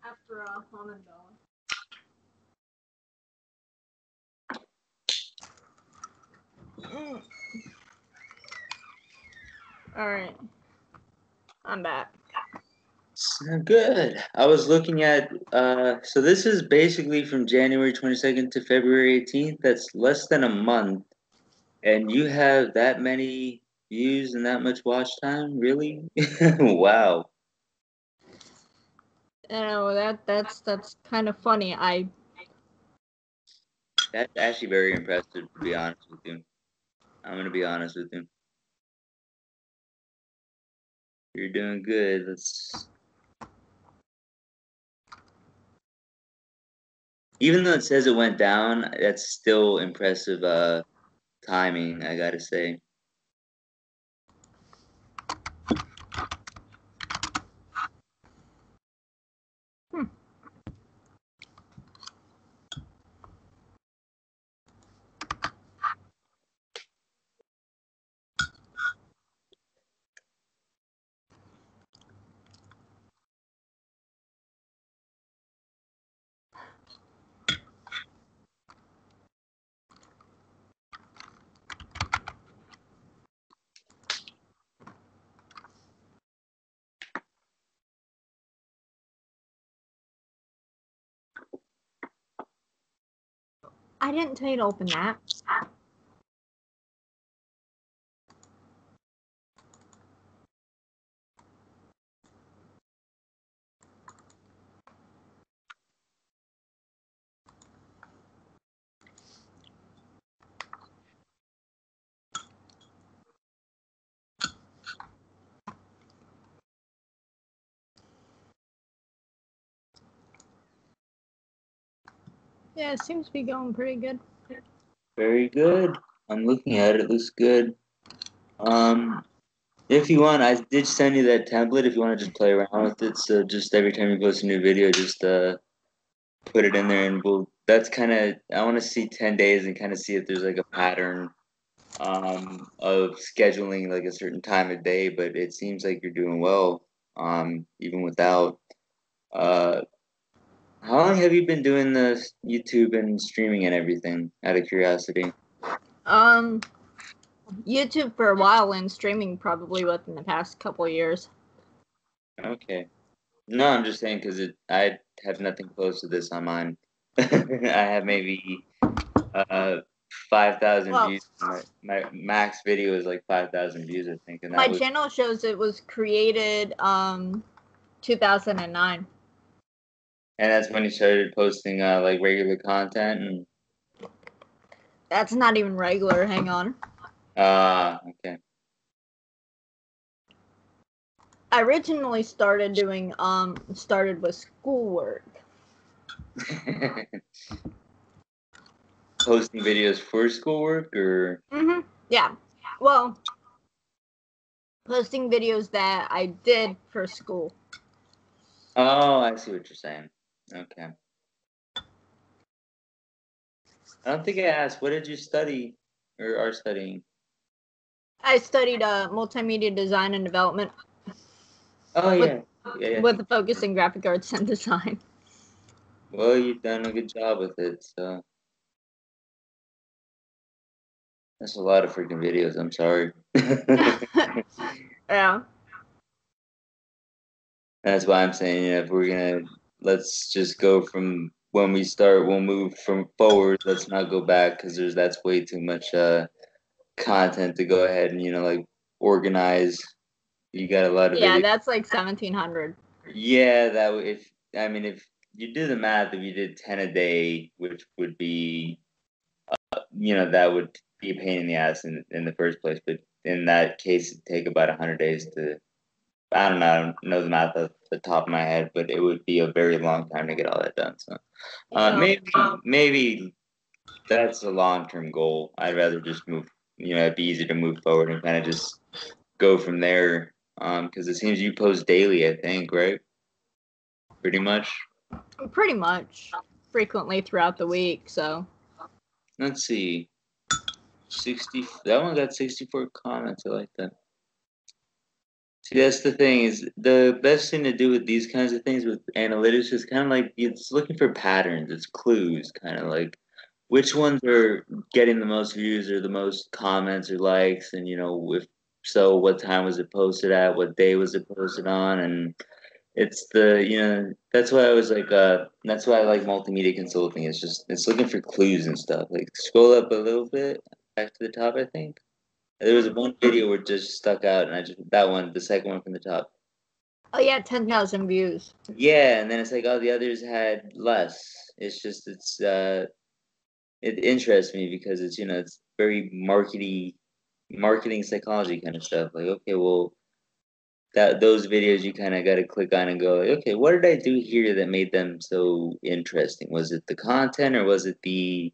After Mom and Bella. Alright. I'm back. Good. I was looking at, so this is basically from January 22nd to February 18th. That's less than a month. And you have that many views and that much watch time? Really? Wow. That's kind of funny. That's actually very impressive, to be honest with you. I'm going to be honest with you. You're doing good. Even though it says it went down, that's still impressive timing, I gotta say. I didn't tell you to open that. Yeah, it seems to be going pretty good. Very good. I'm looking at it. It looks good. If you want, I did send you that template if you want to just play around with it. So just every time you post a new video, just put it in there, and that's kind of, I want to see 10 days and kind of see if there's like a pattern of scheduling like a certain time of day, but it seems like you're doing well even without. How long have you been doing the YouTube and streaming and everything, out of curiosity? YouTube for a while and streaming probably within the past couple of years. Okay. No, I'm just saying because I have nothing close to this on mine. I have maybe 5,000 views. My max video is like 5,000 views, I think. And my channel shows it was created 2009. And that's when you started posting like regular content. And that's not even regular. Hang on. Okay. I originally started doing started with schoolwork. Posting videos for schoolwork, or? Yeah. Well, posting videos that I did for school. Oh, I see what you're saying. Okay. I don't think I asked. What did you study or are studying? I studied multimedia design and development. Oh, yeah. With a focus in graphic arts and design. Well, you've done a good job with it, so. That's a lot of freaking videos. I'm sorry. Yeah. That's why I'm saying, if we're let's just go from when we start, we'll move from forward. Let's not go back, because that's way too much content to go ahead and like organize. You got a lot of videos. That's like 1,700. Yeah, if you do the math, if you did 10 a day, which would be that would be a pain in the ass in the first place. But in that case, it'd take about 100 days to. I don't know the math off the top of my head, but it would be a very long time to get all that done. So maybe that's a long-term goal. I'd rather just move. It'd be easier to move forward and kind of just go from there. Because it seems you post daily, I think, right? Pretty much. Pretty much, frequently throughout the week. So. Let's see. 60. That one got 64 comments. I like that. See, that's the thing, is the best thing to do with these kinds of things with analytics is kind of like it's looking for patterns, it's clues, kind of like which ones are getting the most views or the most comments or likes, and if so, what time was it posted at, what day was it posted on, and It's that's why I was like, that's why I like multimedia consulting. It's looking for clues and stuff. Like scroll up a little bit back to the top, I think. There was one video where it just stuck out, and the second one from the top. Oh yeah, 10,000 views. Yeah, and then it's like all the others had less. It interests me because it's very marketing psychology kind of stuff. Like, okay, well, those videos you kind of got to click on and go, like, okay, what did I do here that made them so interesting? Was it the content, or was it did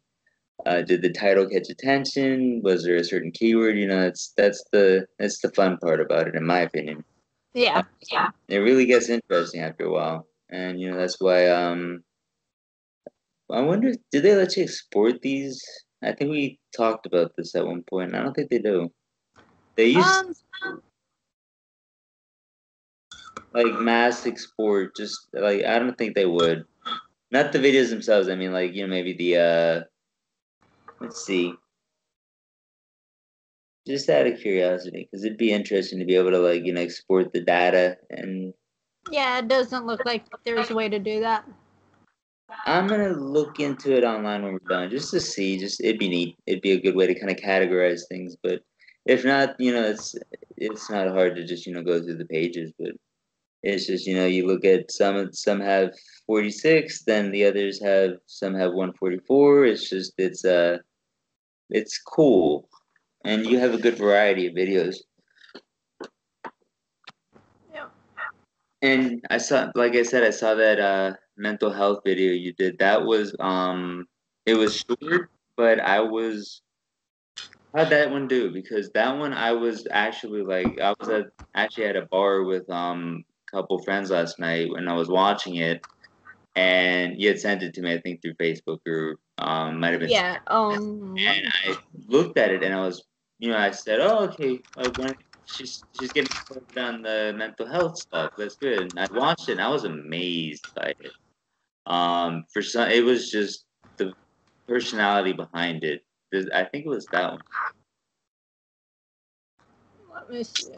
the title catch attention? Was there a certain keyword? That's the fun part about it, in my opinion. Yeah. It really gets interesting after a while, and that's why I wonder, do they let you export these? I think we talked about this at one point. I don't think they do. They use like mass export, just like I don't think they would. Not the videos themselves. I mean, like maybe the let's see. Just out of curiosity, because it'd be interesting to be able to like export the data and. Yeah, it doesn't look like there's a way to do that. I'm gonna look into it online when we're done, just to see. Just it'd be neat. It'd be a good way to kind of categorize things. But if not, it's not hard to just go through the pages. But it's just you look at some have 46, then the others have some have 144. It's cool, and you have a good variety of videos. And I saw, like I said, I saw that mental health video you did. That was it was short, but how'd that one do? Because that one I was actually like actually at a bar with a couple friends last night when I was watching it, and you had sent it to me, I think through Facebook or might have been. Yeah. And I looked at it and I was I said, oh, okay, she's getting started on the mental health stuff. That's good. And I watched it and I was amazed by it. For some, it was just the personality behind it. I think it was that one. Let me see.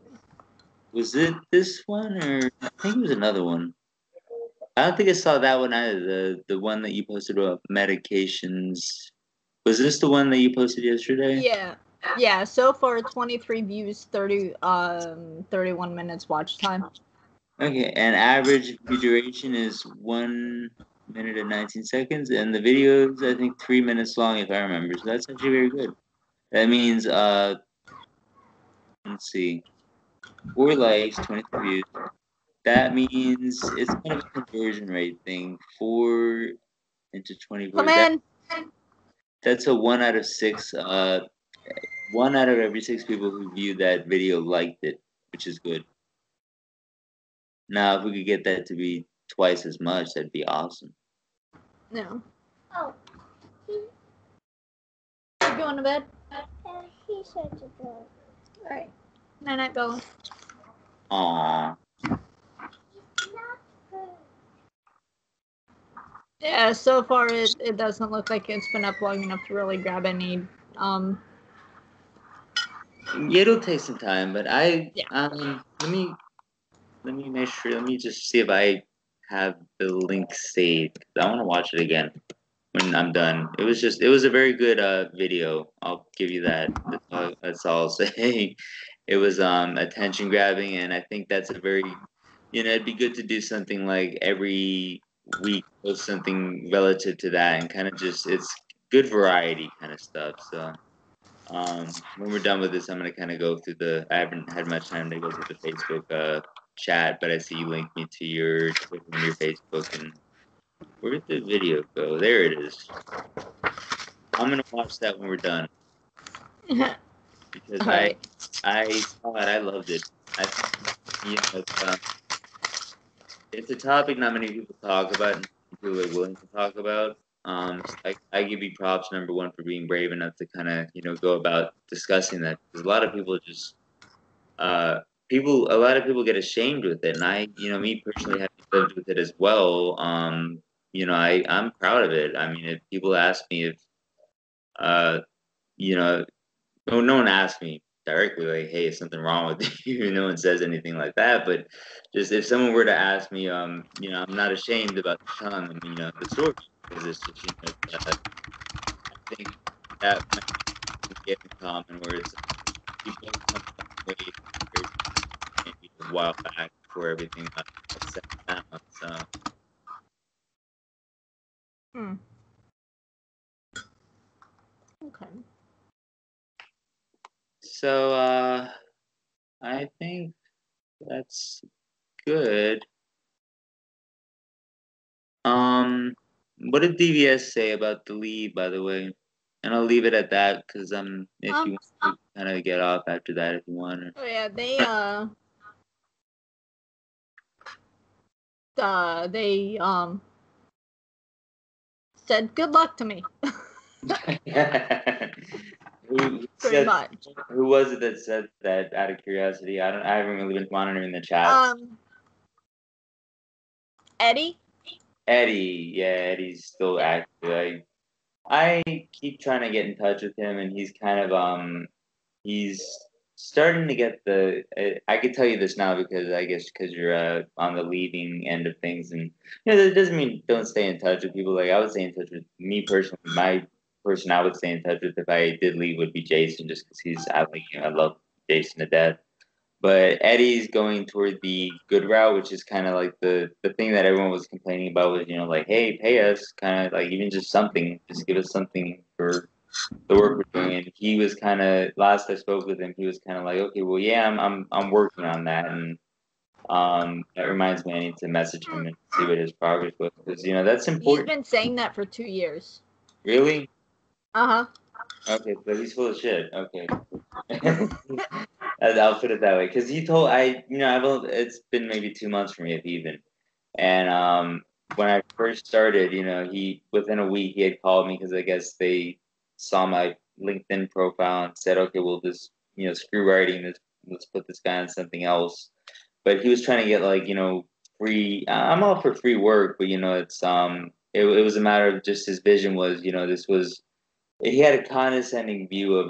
Was it this one, or I think it was another one? I don't think I saw that one either. The one that you posted about medications. Was this the one that you posted yesterday? Yeah. Yeah, so far 23 views, 31 minutes watch time. Okay, and average view duration is 1 minute and 19 seconds, and the video is I think 3 minutes long if I remember. So that's actually very good. That means let's see, 4 likes, 23 views. That means it's kind of a conversion rate thing. 4 into 24. Come in. That's a 1 out of 6. 1 out of every 6 people who viewed that video liked it, which is good. Now, if we could get that to be twice as much, that'd be awesome. No. Oh. You going to bed? Yeah, he said to go. All right. Night, go. Aww. Yeah, so far it doesn't look like it's been up long enough to really grab any. It'll take some time, but let me make sure. Let me just see if I have the link saved. I want to watch it again when I'm done. It was a very good video. I'll give you that. That's all I'll say. It was attention grabbing, and I think that's a very it'd be good to do something like every week post something relative to that, and kind of just it's good variety kind of stuff. So when we're done with this, I'm gonna kind of go through I haven't had much time to go through the Facebook chat, but I see you linked me to your Twitter and your Facebook. And where did the video go? There it is. I'm gonna watch that when we're done because I saw it. I loved it. It's a topic not many people talk about, and people are willing to talk about. I give you props, number one, for being brave enough to kind of go about discussing that, because a lot of people just a lot of people get ashamed with it, and me personally, have lived with it as well. I'm proud of it. I mean, if people ask me if no one asked me, directly like, hey, is something wrong with you? No one says anything like that, but just if someone were to ask me, I'm not ashamed about telling them, the story, because it's just, I think that might get in common where it's people come way maybe a while back before everything got set down. So. Okay. So I think that's good. What did DVS say about the lead, by the way? And I'll leave it at that because if you want to kind of get off after that, if you want. Oh yeah, they said good luck to me. Pretty much. Who was it that said that? Out of curiosity, I haven't really been monitoring the chat. Eddie. Eddie, yeah, Eddie's still active. I keep trying to get in touch with him, and he's kind of he's starting to get I could tell you this now because I guess because you're on the leaving end of things, and that doesn't mean don't stay in touch with people. Like I would stay in touch with me personally. My person I would stay in touch with if I did leave would be Jason, just because I love Jason to death. But Eddie's going toward the good route, which is kind of like the thing that everyone was complaining about was, like, hey, pay us, kind of like even just something, just give us something for the work we're doing. And he was kind of, last I spoke with him, he was kind of like, okay, well, yeah, I'm working on that, and that reminds me I need to message him and see what his progress was, because that's important. He's been saying that for 2 years. Really? Uh-huh. Okay, but he's full of shit. Okay. I'll put it that way, because he told it's been maybe 2 months for me, if even, and when I first started, he within a week he had called me because I guess they saw my LinkedIn profile and said, okay, well this screw writing, let's put this guy on something else. But he was trying to get like free. I'm all for free work, but it's it was a matter of just his vision was this was, he had a condescending view of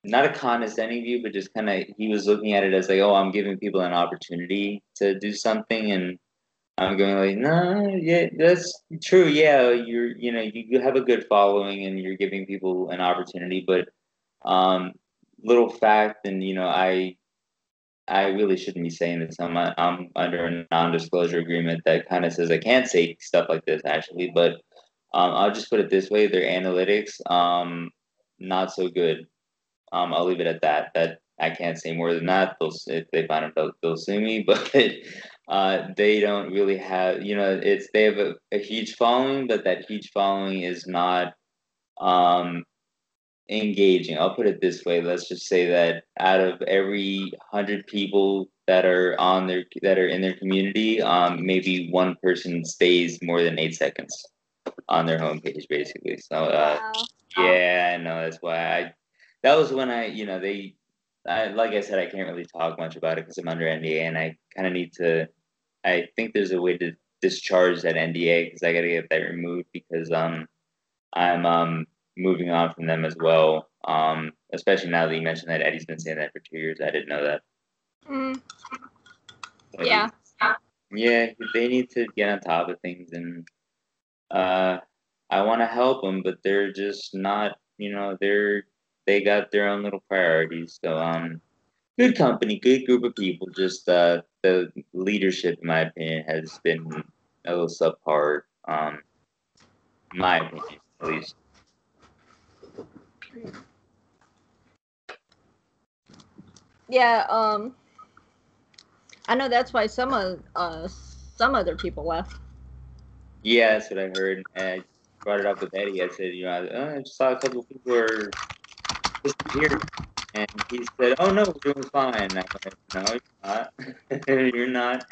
not a condescending view, but just kind of he was looking at it as like, oh, I'm giving people an opportunity to do something, and I'm going like, no, yeah, that's true. Yeah, you have a good following and you're giving people an opportunity, but little fact, and I really shouldn't be saying this. I'm under a non-disclosure agreement that kind of says I can't say stuff like this actually, but I'll just put it this way: their analytics, not so good. I'll leave it at that. That I can't say more than that. If they find out, they'll sue me. But they don't really have, they have a huge following, but that huge following is not engaging. I'll put it this way. Let's just say that out of every 100 people that are in their community, maybe one person stays more than 8 seconds on their homepage, basically. So Wow. yeah, I know that's why that was when like I said, I can't really talk much about it because I'm under NDA, and I kind of need to. I think there's a way to discharge that NDA because I got to get that removed because I'm moving on from them as well. Especially now that you mentioned that Eddie's been saying that for 2 years, I didn't know that. Yeah. Yeah, they need to get on top of things, and I want to help them, but they're just not. They got their own little priorities. So good company, good group of people. Just the leadership, in my opinion, has been a little subpar. In my opinion, at least. Yeah. I know that's why some other people left. Yeah, that's what I heard. And I brought it up with Eddie. I said, I just saw a couple of people were disappeared. And he said, oh, no, we're doing fine. And I went, no, you're not. You're not.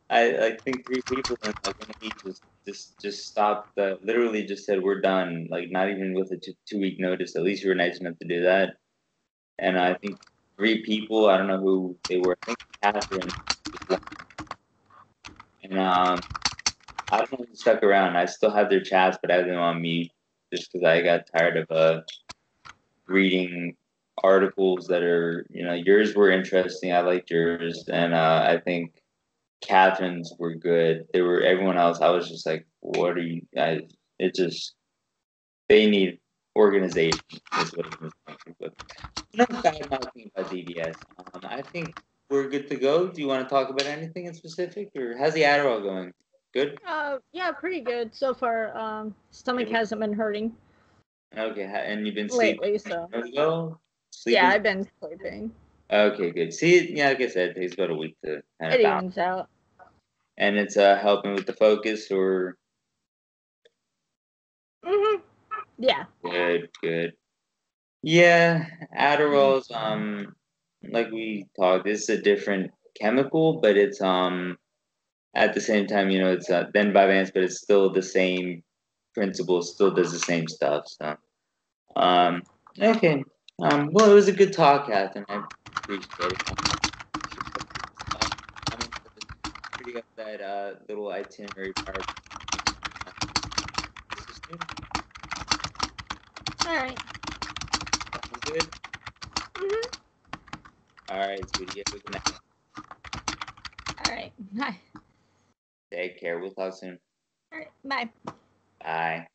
I think 3 people, and like when he just stopped, literally just said, we're done. Like, not even with a 2-week notice. At least you were nice enough to do that. And I think 3 people, I don't know who they were. I think Catherine. And I don't know who stuck around. I still have their chats, but I have them on mute just because I got tired of reading articles that are, yours were interesting. I liked yours, and I think Catherine's were good. Everyone else. I was just like, what are you guys? It just they need organization. Is what it was. But enough bad mouthing about DBS. I think we're good to go. Do you want to talk about anything in specific, or how's the Adderall going? Good. Yeah, pretty good so far. Stomach hasn't been hurting. Okay, and you've been lately, sleeping so as well? Yeah, I've been sleeping. Okay, good. See, yeah, like I said, it takes about a week to kind of It balance. evens out. And it's helping with the focus, or Yeah. Good. Yeah, Adderall's like we talked, it's a different chemical, but it's at the same time, it's then Vyvanse, but it's still the same principle, still does the same stuff. So okay. Well, it was a good talk, Catherine. I appreciate it. I'm pretty up that little itinerary part. All right. Sounds good. All right, sweetie. Have a good night. All right. Bye. Take care. We'll talk soon. All right. Bye. Bye.